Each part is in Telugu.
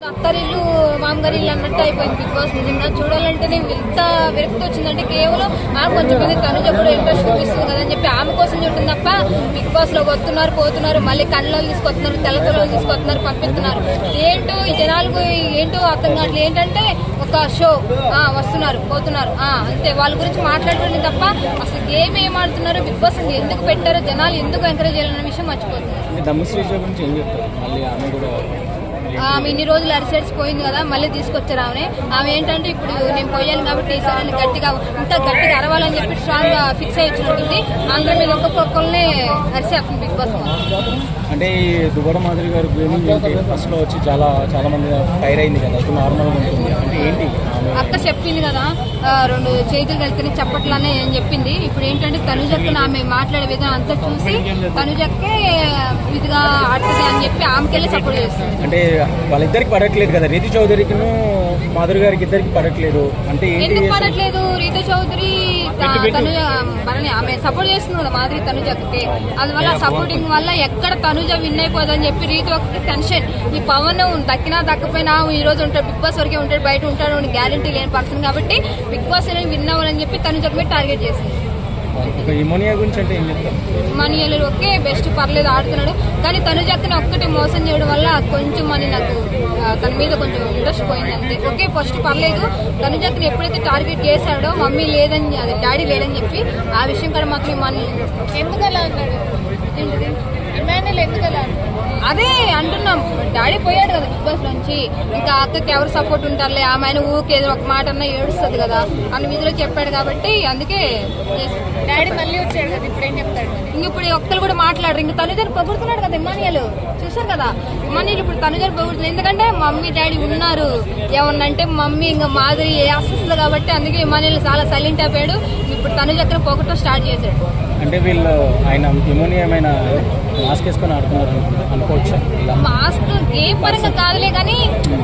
అత్తరిల్లు మామగారిల్లు అన్నట్టు అయిపోయింది బిగ్ బాస్. నిజంగా చూడాలంటేనే ఎంత విరక్తి వచ్చిందంటే కేవలం ఆమె కొంచెం మంది తనుజ కూడా ఇంట్రెస్ట్ చూపిస్తుంది కదా అని చెప్పి ఆమె కోసం చూడటం తప్ప బిగ్ బాస్ లో వస్తున్నారు పోతున్నారు, మళ్ళీ కళ్ళలో తీసుకొస్తున్నారు, తెల్లతోళ్ళు తీసుకొస్తున్నారు, పంపిస్తున్నారు. ఏంటో ఈ జనాలకు ఏంటో అర్థం కావట్లేదు. ఏంటంటే ఒక షో వస్తున్నారు పోతున్నారు అంతే, వాళ్ళ గురించి మాట్లాడుతుంది తప్ప అసలు గేమ్ ఏం ఆడుతున్నారు, బిగ్ బాస్ ఎందుకు పెట్టారో, జనాలు ఎందుకు ఎంకరేజ్ చేయాలన్న విషయం మర్చిపోతున్నారు. ఆమె ఇన్ని రోజులు అరిసెట్స్ పోయింది కదా, మళ్ళీ తీసుకొచ్చారు ఆమె ఏంటంటే ఇప్పుడు నేను పోయాను కాబట్టి ఈసారి గట్టిగా ఇంకా గట్టిగా అరవాలని చెప్పి స్ట్రాంగ్ గా ఫిక్స్ అయ్యి వచ్చినట్టుంది. అందరి మీద ఒక్కొక్కరినే అరిసేస్తుంది బిగ్ బాస్. అంటే ఈ దువ్వడ మాధురి గారు ఫస్ట్ లో వచ్చి చాలా మంది ఫైర్ అయింది కదా, నార్మల్ గా ఉంటుంది అంటే ఏంటి అక్క చెప్పింది కదా, 2 చేతులు కలిసి చెప్పట్లనే అని చెప్పింది. ఇప్పుడు ఏంటంటే తనుజక్కను ఆమె మాట్లాడే విధానం అంతా చూసి తనుజక్కే ఇదిగా ఆడుతుంది అని చెప్పి ఆమెకెళ్ళి సపోర్ట్ చేస్తుంది. అంటే వాళ్ళిద్దరికి పడట్లేదు కదా, రీతు చౌదరికి మాధురి గారికి ఇద్దరికి పడట్లేదు అంటే ఎందుకు పడట్లేదు? రీతు చౌదరి ఆమె సపోర్ట్ చేస్తుంది కదా మాధురి తనుజకి, అందువల్ల సపోర్టింగ్ వల్ల ఎక్కడ తనుజ విన్ అయిపోదని చెప్పి రీతు ఒక టెన్షన్. ఈ పవన్ దక్కినా దక్కపోయినా ఈ రోజు ఉంటాడు, బిగ్ బాస్ వరకే ఉంటాడు, బయట ఉంటాడు అని గ్యారంటీ లేని పర్సన్ కాబట్టి బిగ్ బాస్ విన్ అవ్వాలని చెప్పి తనుజకు మీద టార్గెట్ చేసింది. మనీలు ఓకే బెస్ట్ పర్లేదు ఆడుతున్నాడు, కానీ తనుజక్కని ఒక్కటి మోసం చేయడం వల్ల కొంచెం అని నాకు తన మీద కొంచెం ఇంట్రెస్ట్ పోయింది అంతే. ఓకే ఫస్ట్ పర్లేదు, తనుజక్కని ఎప్పుడైతే టార్గెట్ చేశాడో మమ్మీ లేదని అది డాడీ లేదని చెప్పి ఆ విషయం కూడా మాత్రం మనీ ఎందుకు అలా అన్నాడు, ఏంటిది ఇమాన్యుల్ ఎందుకు అలా అదే అంటున్నాం. డాడీ పోయాడు కదా బిగ్ బాస్ నుంచి, ఇంకా అక్కకి ఎవరు సపోర్ట్ ఉంటారులే, ఆమె ఊకేదో ఒక మాట అన్నా ఏడుస్తుంది కదా అని విధిలో చెప్పాడు కాబట్టి అందుకే డాడీ మళ్ళీ వచ్చాడు కదా, ఇప్పుడు ఏం చెప్తాడు. ఇంక ఇప్పుడు ఒక్కరు కూడా మాట్లాడరు, ఇంకా తనుజను పొగుడుతున్నాడు కదా ఇమాన్యుల్, చూసారు కదా ఇమాన్యుల్ ఇప్పుడు తనుజను పొగుడుతుంది. ఎందుకంటే మమ్మీ డాడీ ఉన్నారు, ఏమన్నంటే మమ్మీ ఇంకా మాదిరి అస్సలు కాబట్టి అందుకే ఇమాన్యుల్ చాలా సైలెంట్ అయిపోయాడు. ఇప్పుడు తనుజక్కన పొగటం స్టార్ట్ చేశాడు. అంటే వీళ్ళు ఆయన ఏమైనా మాస్క్ వేసుకొని ఆడుతున్నారు అనుకోవచ్చు. మాస్క్ గేమ్ పరంగా కాదులే కానీ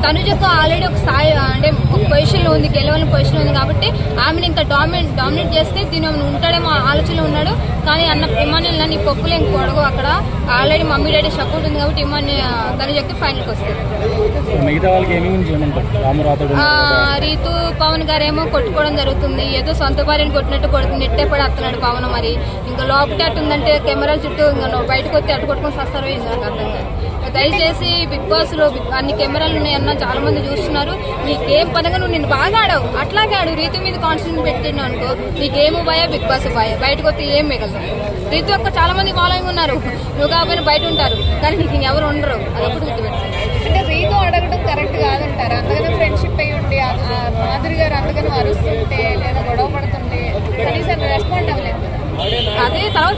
తనుజకు ఆల్రెడీ ఒక స్థాయి అంటే ఒక పొజిషన్ లో ఉంది, గెలవని పొజిషన్ ఉంది కాబట్టి ఆమెను ఇంకా డామినేట్ చేస్తే దీని ఉంటాడేమో ఆలోచనలో ఉన్నాడు. కానీ అన్న ఇమాన్యుల్ నీ పప్పులు ఇంక కొడగు, అక్కడ ఆల్రెడీ మమ్మీ డాడీ సపోర్ట్ ఉంది కాబట్టి తనుజకి ఫైనల్కి వస్తుంది. రీతు పవన్ గారేమో కొట్టుకోవడం జరుగుతుంది, ఏదో సొంత భార్యని కొట్టినట్టు నెట్టే పడి వస్తున్నాడు పవన్. మరి ఇంకా లోపల అట్టుందంటే కెమెరా చుట్టూ ఇంకా బయటకు వచ్చి అట్టు కొట్టుకొని వస్తారో ఏందో నాకు అర్థం కాదు. దయచేసి బిగ్ బాస్ లో అన్ని కెమెరాలు ఉన్నాయన్న చాలా మంది చూస్తున్నారు. నీ గేమ్ పరంగా నువ్వు నేను బాగా ఆడావు, అట్లాగే ఆడు. రీతు మీద కాన్సన్ట్రేట్ పెట్టినావు అనుకో, నీ గేమ్ భయ బిగ్ బాస్ భయ, బయటకు వస్తే ఏం మిగలదు. రీతు యొక్క చాలా మంది ఫాలోయింగ్ ఉన్నారు, నువ్వు కాకపోయినా బయట ఉంటారు, కానీ నీకు ఎవరు ఉండరు, అదొకటి గుర్తుపెట్టాలి. అంటే రీతు అడగడం కరెక్ట్ కాదంటారు, అంతగానో ఫ్రెండ్షిప్ అయ్యి ఉండి మాధురి గారు అంతగానో అరుస్తుంటే లేదా గొడవ పడుతుంటే కనీసం రెస్పాండ్ అవ్వలేదు. అదే తర్వాత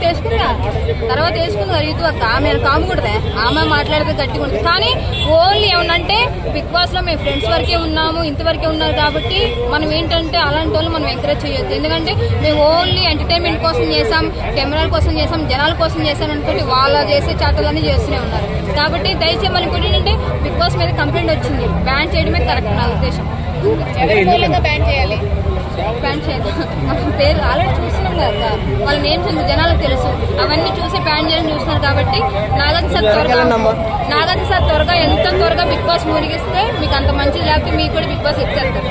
వేసుకుందా రీతు అక్క, ఆమె కామకూడదే, ఆమె మాట్లాడితే గట్టిగా ఉంటుంది. కానీ ఓన్లీ ఏమన్నంటే బిగ్ బాస్ లో మేము ఫ్రెండ్స్ వరకే ఉన్నాము, ఇంతవరకే ఉన్నారు కాబట్టి మనం ఏంటంటే అలాంటి వాళ్ళు మనం ఎంకరేజ్ చేయొద్దు. ఎందుకంటే మేము ఓన్లీ ఎంటర్టైన్మెంట్ కోసం చేసాం, కెమెరాల కోసం చేసాం, జనాల కోసం చేసాం అనుకుంటే వాళ్ళ చేసే చాటలన్నీ చేస్తూనే ఉన్నారు. కాబట్టి దయచేసి మనకి ఏంటంటే బిగ్ బాస్ మీద కంప్లైంట్ వచ్చింది, బ్యాన్ చేయడమే కరెక్ట్ నా ఉద్దేశం. బ్యాన్ చేయాలి, బ్యాన్ చేయాలి. మనం పేరు ఆల్రెడీ చూస్తున్నాం కదా, వాళ్ళ నేమ్స్ ఉంది జనాలకు తెలుసు, అవన్నీ చూసి బ్యాన్ చేయడం చూస్తున్నారు కాబట్టి నాగార్జున సార్ త్వరగా ఎంత త్వరగా బిగ్ బాస్ మునిగిస్తే మీకు అంత మంచిది, లేకపోతే మీకు కూడా బిగ్ బాస్ ఎక్కేస్తారు.